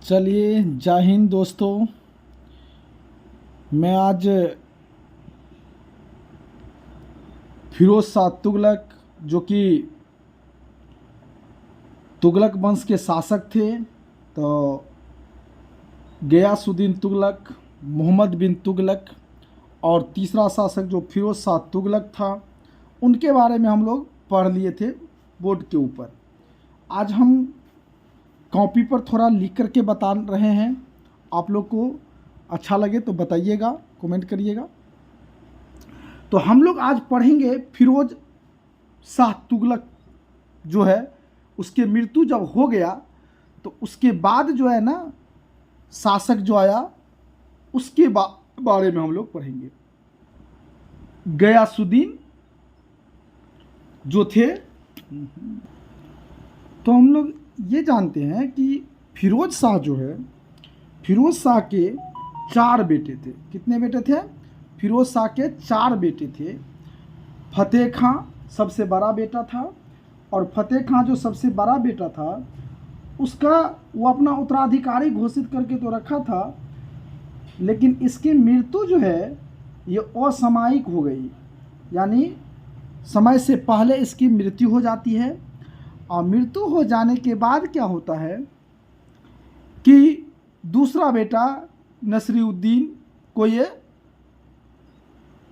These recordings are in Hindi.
चलिए, जय हिंद दोस्तों। मैं आज फिरोज शाह तुगलक, जो कि तुगलक वंश के शासक थे, तो गयासुद्दीन तुगलक, मोहम्मद बिन तुगलक और तीसरा शासक जो फिरोज शाह तुगलक था, उनके बारे में हम लोग पढ़ लिए थे बोर्ड के ऊपर। आज हम कॉपी पर थोड़ा लिख करके बता रहे हैं। आप लोग को अच्छा लगे तो बताइएगा, कमेंट करिएगा। तो हम लोग आज पढ़ेंगे फिरोज शाह तुगलक जो है, उसके मृत्यु जब हो गया तो उसके बाद जो है ना शासक जो आया, उसके बारे में हम लोग पढ़ेंगे। गयासुद्दीन जो थे, तो हम लोग ये जानते हैं कि फिरोज शाह जो है, फिरोज शाह के 4 बेटे थे। कितने बेटे थे? फिरोज शाह के 4 बेटे थे। फतेह खां सबसे बड़ा बेटा था, और फतेह खां जो सबसे बड़ा बेटा था, उसका वो अपना उत्तराधिकारी घोषित करके तो रखा था, लेकिन इसकी मृत्यु जो है ये असामयिक हो गई, यानी समय से पहले इसकी मृत्यु हो जाती है। और मृत्यु हो जाने के बाद क्या होता है कि दूसरा बेटा नसरुद्दीन को ये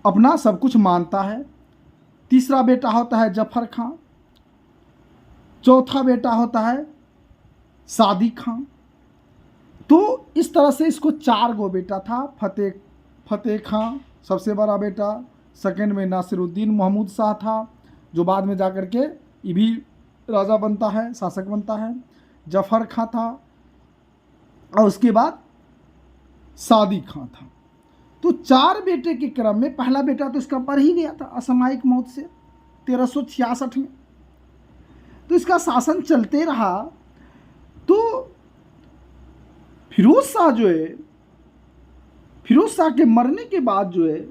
अपना सब कुछ मानता है। तीसरा बेटा होता है जफर खां, चौथा बेटा होता है सादिक खां। तो इस तरह से इसको 4 गो बेटा था। फतेह खां सबसे बड़ा बेटा, सेकंड में नासिरुद्दीन महमूद शाह था, जो बाद में जाकर के ये भी राजा बनता है, शासक बनता है। जफर खां था, और उसके बाद सादिक खां था। तो 4 बेटे के क्रम में पहला बेटा तो इसका मर ही गया था असामयिक मौत से 1366 में। तो इसका शासन चलते रहा। तो फिरोज शाह जो है, फिरोज शाह के मरने के बाद जो है,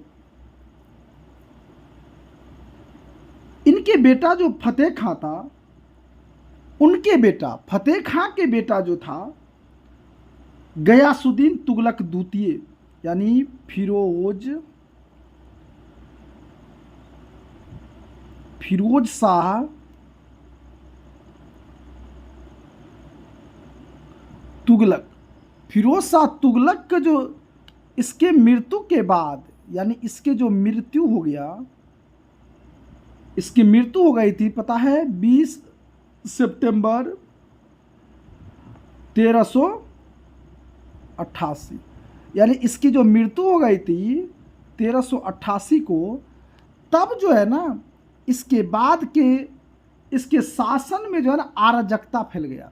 इनके बेटा जो फतेह खां था, उनके बेटा फतेह खां के बेटा जो था गयासुद्दीन तुगलक द्वितीय, यानी फिरोज शाह तुगलक। फिरोज शाह तुगलक का जो इसके मृत्यु के बाद, यानी इसके जो मृत्यु हो गया, इसकी मृत्यु हो गई थी, पता है, 20 सितंबर 1388, यानी इसकी जो मृत्यु हो गई थी 1388 को। तब जो है ना, इसके बाद के इसके शासन में जो है ना अराजकता फैल गया,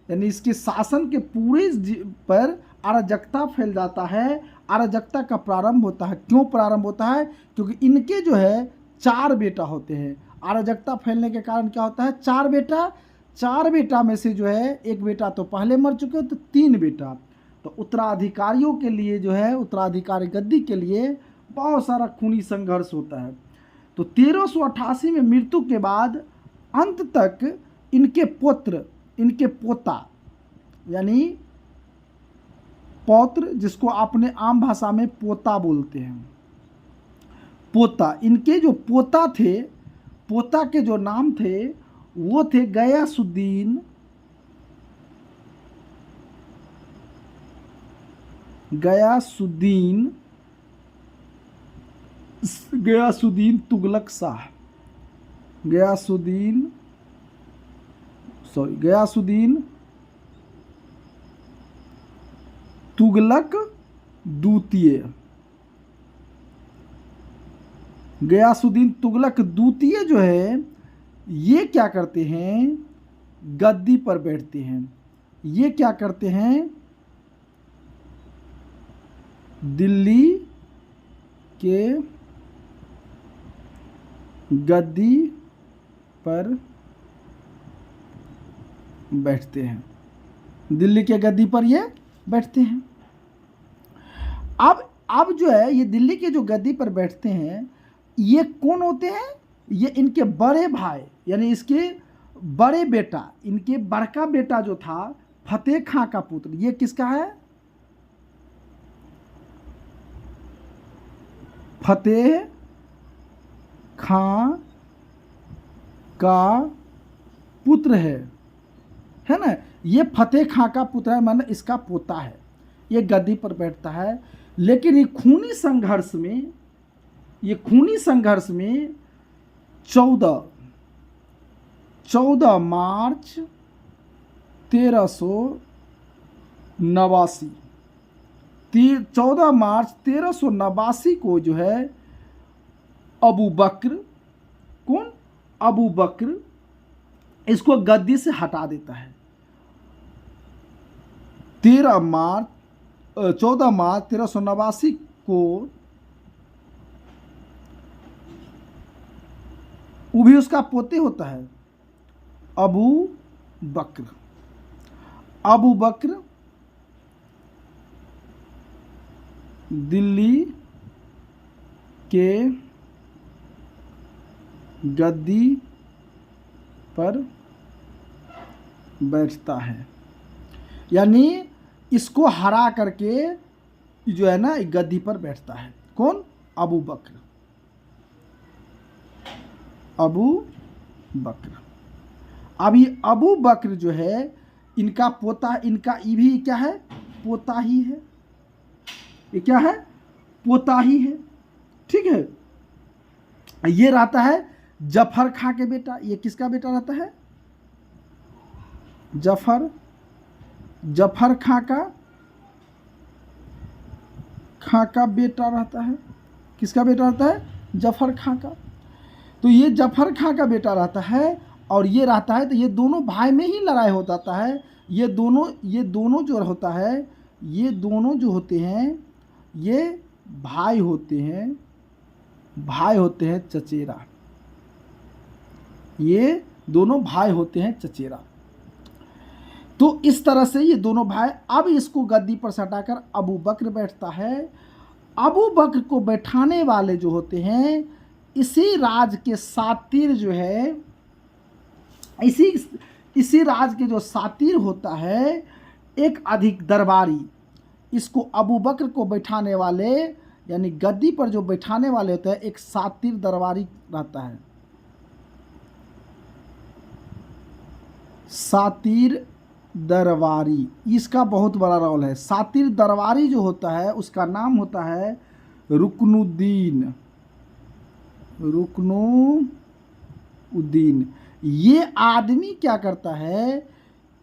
यानी इसके शासन के पूरे पर अराजकता फैल जाता है। अराजकता का प्रारंभ होता है। क्यों प्रारंभ होता है? क्योंकि इनके जो है 4 बेटा होते हैं। अराजकता फैलने के कारण क्या होता है, 4 बेटा में से जो है एक बेटा तो पहले मर चुके, तो 3 बेटा। तो उत्तराधिकारियों के लिए जो है, उत्तराधिकारी गद्दी के लिए बहुत सारा खूनी संघर्ष होता है। तो 1388 में मृत्यु के बाद अंत तक इनके पोता, यानी पौत्र, जिसको आपने आम भाषा में पोता बोलते हैं, पोता, इनके जो पोता थे, पोता के जो नाम थे वो थे गयासुद्दीन तुगलक शाह, गयासुद्दीन तुगलक द्वितीय। गयासुद्दीन तुगलक द्वितीय जो है, ये क्या करते हैं, गद्दी पर बैठते हैं। ये क्या करते हैं, दिल्ली के गद्दी पर बैठते हैं। दिल्ली के गद्दी पर ये बैठते हैं। अब जो है, ये दिल्ली के जो गद्दी पर बैठते हैं, ये कौन होते हैं? ये इनके बड़े भाई, यानी इसके बड़े बेटा, इनके बड़का बेटा जो था फतेह खां का पुत्र, ये किसका है? फतेह खां का पुत्र है ना। ये फतेह खां का पुत्र है, मतलब इसका पोता है, ये गद्दी पर बैठता है। लेकिन ये खूनी संघर्ष में 14 मार्च 1389 14 मार्च 1389 को जो है अबू बकर, कौन? अबू बकर इसको गद्दी से हटा देता है। 14 मार्च 1389 को वो भी उसका पोते होता है अबू बकर दिल्ली के गद्दी पर बैठता है, यानी इसको हरा करके जो है ना गद्दी पर बैठता है। कौन? अबू बकर। अब ये अबू बकर जो है इनका पोता, इनका ये भी क्या है? पोता ही है। ये क्या है? पोता ही है। ठीक है। ये रहता है जफर खां के बेटा। ये किसका बेटा रहता है? जफर खां का बेटा रहता है। किसका बेटा रहता है? जफर खां का। तो ये जफर खां का बेटा रहता है और ये रहता है, तो ये दोनों भाई में ही लड़ाई हो जाता है। ये दोनों जो होता है, ये दोनों जो होते हैं ये भाई होते हैं चचेरा। ये दोनों भाई होते हैं चचेरा। तो इस तरह से ये दोनों भाई, अब इसको गद्दी पर सटाकर अबू बकर बैठता है। अबू बकर को बैठाने वाले जो होते हैं, इसी राज के सातिर जो है, इसी राज के जो सातिर होता है, एक अधिक दरबारी, इसको अबू बकर को बैठाने वाले, यानी गद्दी पर जो बैठाने वाले होते हैं, एक सातिर दरबारी रहता है। सातिर दरबारी, इसका बहुत बड़ा रोल है। सातिर दरबारी जो होता है उसका नाम होता है रुकनुद्दीन। ये आदमी क्या करता है,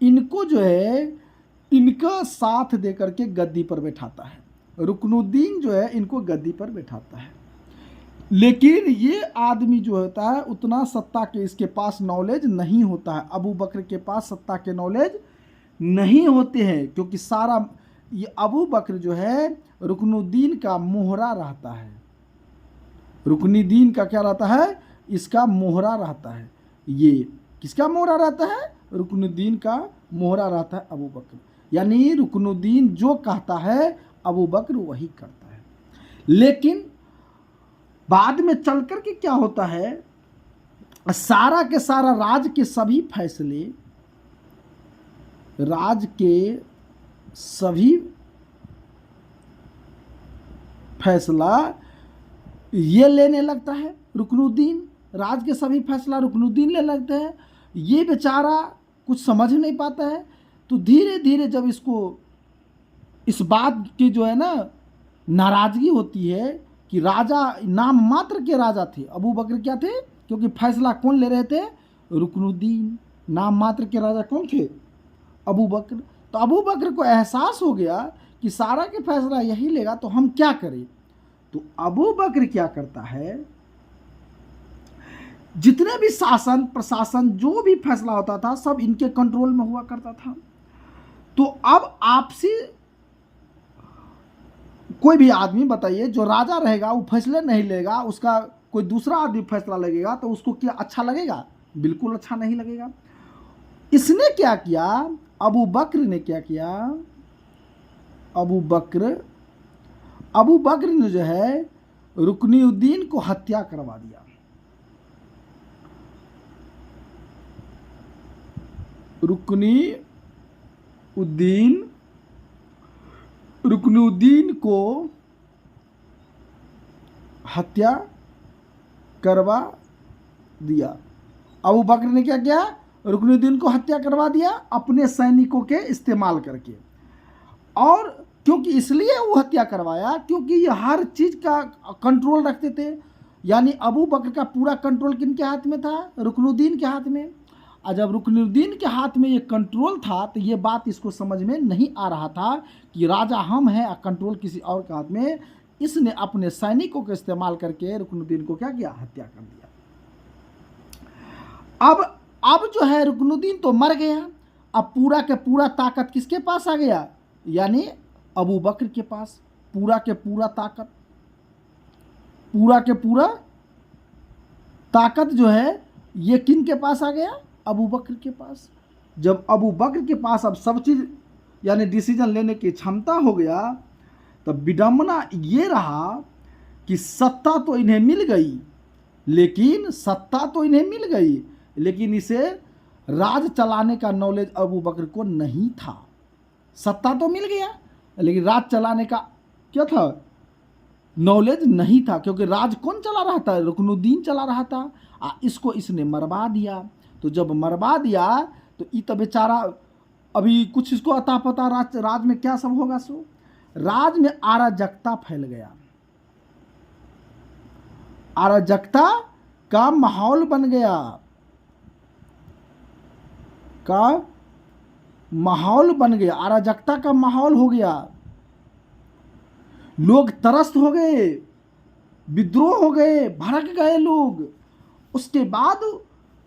इनको जो है इनका साथ देकर के गद्दी पर बैठाता है। रुकनुद्दीन जो है इनको गद्दी पर बैठाता है। लेकिन ये आदमी जो होता है उतना सत्ता के इसके पास नॉलेज नहीं होता है। अबू बकर के पास सत्ता के नॉलेज नहीं होते हैं, क्योंकि सारा ये अबू बकर जो है रुकनुद्दीन का मोहरा रहता है। रुकनुद्दीन का क्या रहता है? इसका मोहरा रहता है। ये किसका मोहरा रहता है? रुकनुद्दीन का मोहरा रहता है अबू बकर। यानी रुकनुद्दीन जो कहता है अबू बकर वही करता है। लेकिन बाद में चल कर के क्या होता है, सारा के सारा राज के सभी फैसला ये लेने लगता है रुकनुद्दीन। राज के सभी फैसला रुकनुद्दीन ले लगते हैं। ये बेचारा कुछ समझ नहीं पाता है। तो धीरे धीरे जब इसको इस बात की जो है ना नाराज़गी होती है कि राजा नाम मात्र के राजा थे, अबू बकर क्या थे? क्योंकि फैसला कौन ले रहे थे? रुकनुद्दीन। नाम मात्र के राजा कौन थे? अबू बकर। तो अबू बकर को एहसास हो गया कि सारा के फैसला यही लेगा, तो हम क्या करें? तो अबू बकर क्या करता है, जितने भी शासन प्रशासन जो भी फैसला होता था सब इनके कंट्रोल में हुआ करता था। तो अब आपसी कोई भी आदमी बताइए, जो राजा रहेगा वो फैसले नहीं लेगा, उसका कोई दूसरा आदमी फैसला लगेगा तो उसको क्या अच्छा लगेगा? बिल्कुल अच्छा नहीं लगेगा। इसने क्या किया, अबू बकर ने क्या किया, अबू बकर ने जो है रुकनुद्दीन को हत्या करवा दिया। उद्दीन रुकनुद्दीन को हत्या करवा दिया। अबू बकर ने क्या किया? रुकनुद्दीन को हत्या करवा दिया अपने सैनिकों के इस्तेमाल करके। और क्योंकि इसलिए वो हत्या करवाया क्योंकि ये हर चीज़ का कंट्रोल रखते थे। यानी अबू बकर का पूरा कंट्रोल किनके हाथ में था? रुकनुद्दीन के हाथ में। और जब रुकनुद्दीन के हाथ में ये कंट्रोल था तो ये बात इसको समझ में नहीं आ रहा था कि राजा हम हैं और कंट्रोल किसी और के हाथ में। इसने अपने सैनिकों का इस्तेमाल करके रुकनुद्दीन को क्या किया? हत्या कर दिया। अब जो है रुकनुद्दीन तो मर गया। अब पूरा के पूरा ताकत किसके पास आ गया? यानी अबू बकर के पास। पूरा के पूरा ताकत जो है ये किन के पास आ गया? अबू बकर के पास। जब अबू बकर के पास अब सब चीज़ यानी डिसीजन लेने की क्षमता हो गया तब विडंबना ये रहा कि सत्ता तो इन्हें मिल गई लेकिन इसे राज चलाने का नॉलेज अबू बकर को नहीं था। सत्ता तो मिल गया लेकिन राज चलाने का क्या था? नॉलेज नहीं था। क्योंकि राज कौन चला रहा था? रुकनुद्दीन चला रहा था। इसको इसने मरवा दिया। तो जब मरवा दिया तो ये तो बेचारा अभी कुछ इसको अता पता राज में क्या सब होगा। सो राज में अराजकता फैल गया। अराजकता का माहौल बन गया। अराजकता का माहौल हो गया। लोग त्रस्त हो गए, विद्रोह हो गए, भड़क गए लोग। उसके बाद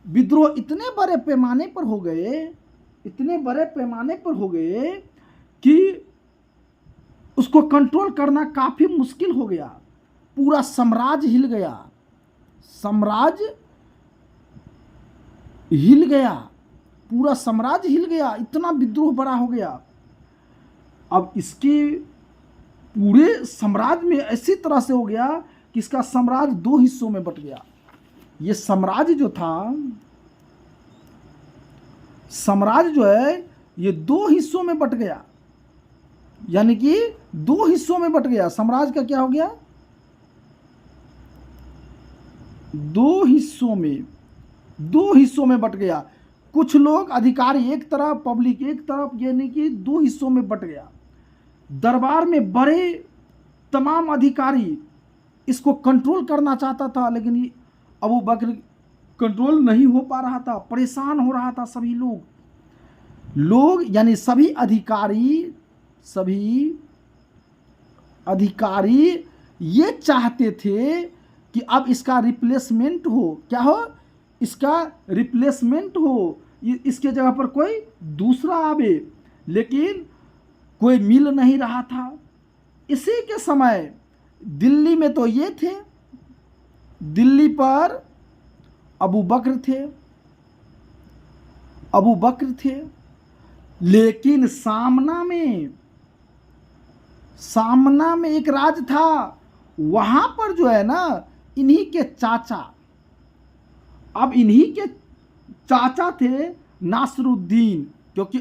विद्रोह इतने बड़े पैमाने पर हो गए कि उसको कंट्रोल करना काफी मुश्किल हो गया। पूरा साम्राज्य हिल गया। इतना विद्रोह बड़ा हो गया। अब इसके पूरे साम्राज्य में ऐसी तरह से हो गया कि इसका साम्राज्य 2 हिस्सों में बट गया। ये साम्राज्य जो है ये 2 हिस्सों में बट गया। यानी कि 2 हिस्सों में बट गया। साम्राज्य का क्या हो गया? 2 हिस्सों में बट गया। कुछ लोग अधिकारी एक तरफ, पब्लिक एक तरफ, यानी कि 2 हिस्सों में बट गया। दरबार में बड़े तमाम अधिकारी इसको कंट्रोल करना चाहता था लेकिन ये अबू बकर कंट्रोल नहीं हो पा रहा था। परेशान हो रहा था सभी लोग यानी सभी अधिकारी ये चाहते थे कि अब इसका रिप्लेसमेंट हो। क्या हो? इसका रिप्लेसमेंट हो, इसके जगह पर कोई दूसरा आवे। लेकिन कोई मिल नहीं रहा था। इसी के समय दिल्ली में तो ये थे, दिल्ली पर अबू बकर थे। लेकिन सामना में एक राज था। वहां पर जो है ना इन्हीं के चाचा थे नासरुद्दीन। क्योंकि